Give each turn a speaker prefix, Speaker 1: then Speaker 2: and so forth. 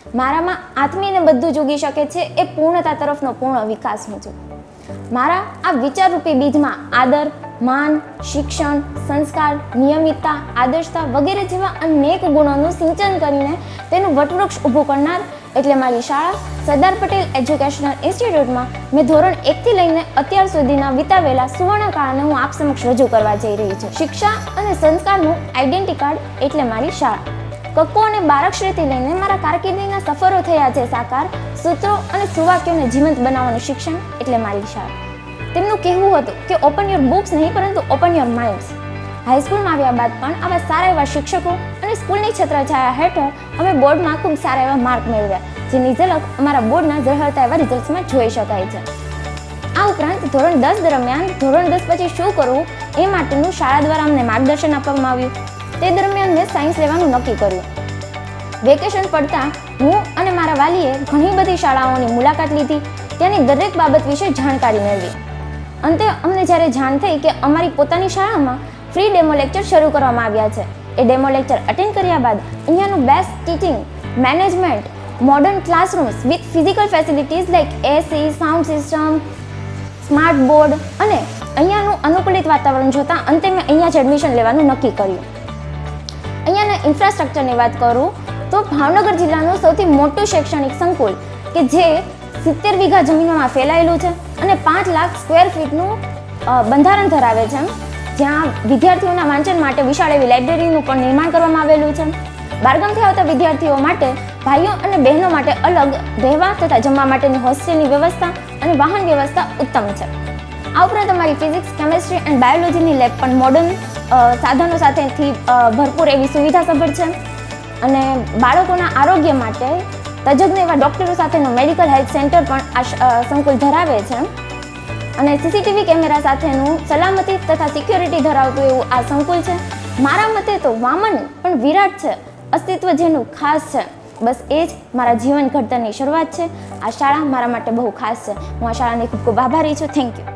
Speaker 1: મારામાં આત્મીયને બધું જ ઉગી શકે છે એ પૂર્ણતા તરફનો પૂર્ણ વિકાસ હું છું. મારા આ વિચારરૂપી બીજમાં આદર, માન, શિક્ષણ, સંસ્કાર, નિયમિતતા, આદર્શતા વગેરે જેવા અનેક ગુણોનું સિંચન કરીને તેનું વટવૃક્ષ ઊભું કરનાર એટલે મારી શાળા સરદાર પટેલ એજ્યુકેશનલ ઇન્સ્ટિટ્યૂટમાં મેં ધોરણ 1 થી લઈને અત્યાર સુધીના વિતાવેલા સુવર્ણકાળને હું આપ સમક્ષ રજૂ કરવા જઈ રહી છું. શિક્ષા અને સંસ્કારનું આઈડેન્ટિટી કાર્ડ એટલે મારી શાળા. કક્કો અને બારાક્ષરીથી લઈને મારા કારકિર્દીના સફરો થયા છે સાકાર. સૂત્રો અને સુવાક્યોને જીવંત બનાવવાનું શિક્ષણ એટલે મારી શાળા. તેમનું કહેવું હતું કે ઓપન યોર બુક્સ નહીં પરંતુ ઓપન યોર માઇન્ડ્સ. હાઈસ્કૂલમાં આવ્યા બાદ પણ આવા સારા એવા શિક્ષકો અને સ્કૂલની છત્રછાયા હેઠળ અમે બોર્ડમાં ખૂબ સારા એવા માર્ક મેળવ્યા, જેની ઝલક અમારા બોર્ડના ઝળહળતા એવા રિઝલ્ટ્સમાં જોઈ શકાય છે. આ ઉપરાંત ધોરણ 10 દરમિયાન ધોરણ 10 પછી શું કરવું એ માટેનું શાળા દ્વારા અમને માર્ગદર્શન આપવામાં આવ્યું. તે દરમિયાન મેં સાયન્સ લેવાનું નક્કી કર્યું. વેકેશન પડતા હું અને મારા વાલીએ ઘણી બધી શાળાઓની મુલાકાત લીધી, ત્યાંની દરેક બાબત વિશે જાણકારી મેળવી. અંતે અમને જ્યારે જાણ થઈ કે અમારી પોતાની શાળામાં ફ્રી ડેમો લેક્ચર શરૂ કરવામાં આવ્યા છે. એ ડેમો લેક્ચર અટેન્ડ કર્યા બાદ અહીંયાનું best teaching, management, modern classrooms with physical facilities like AC, sound system, smart board અને અહીંયાનું અનુકૂલિત વાતાવરણ જોતાં અંતે મેં અહીંયા જ એડમિશન લેવાનું નક્કી કર્યું. અહીંયાના ઇન્ફ્રાસ્ટ્રક્ચરની વાત કરું તો ભાવનગર જિલ્લાનું સૌથી મોટું શૈક્ષણિક સંકુલ કે જે 70 વીઘા જમીનમાં ફેલાયેલું છે અને 5 લાખ સ્ક્વેર ફીટનું બંધારણ ધરાવે છે, જ્યાં વિદ્યાર્થીઓના વાંચન માટે વિશાળ એવી લાઇબ્રેરીનું પણ નિર્માણ કરવામાં આવેલું છે. બહારગામથી આવતા વિદ્યાર્થીઓ માટે ભાઈઓ અને બહેનો માટે અલગ રહેવા તથા જમવા માટેની હોસ્ટેલની વ્યવસ્થા અને વાહન વ્યવસ્થા ઉત્તમ છે. આ ઉપરાંત અમારી ફિઝિક્સ, કેમેસ્ટ્રી એન્ડ બાયોલોજીની લેબ પણ મોડર્ન સાધનો સાથેથી ભરપૂર એવી સુવિધાસભર છે અને બાળકોના આરોગ્ય માટે તજજ્ઞ એવા ડૉક્ટરો સાથેનું મેડિકલ હેલ્થ સેન્ટર પણ આ સંકુલ ધરાવે છે અને સીસીટીવી કેમેરા સાથેનું સલામતી તથા સિક્યોરિટી ધરાવતું એવું આ સંકુલ છે. મારા મતે તો વામન પણ વિરાટ છે, અસ્તિત્વ જેનું ખાસ છે. બસ એ જ મારા જીવન ઘડતરની શરૂઆત છે. આ શાળા મારા માટે બહુ ખાસ છે. હું આ શાળાની ખૂબ ખૂબ આભારી છું. Thank you.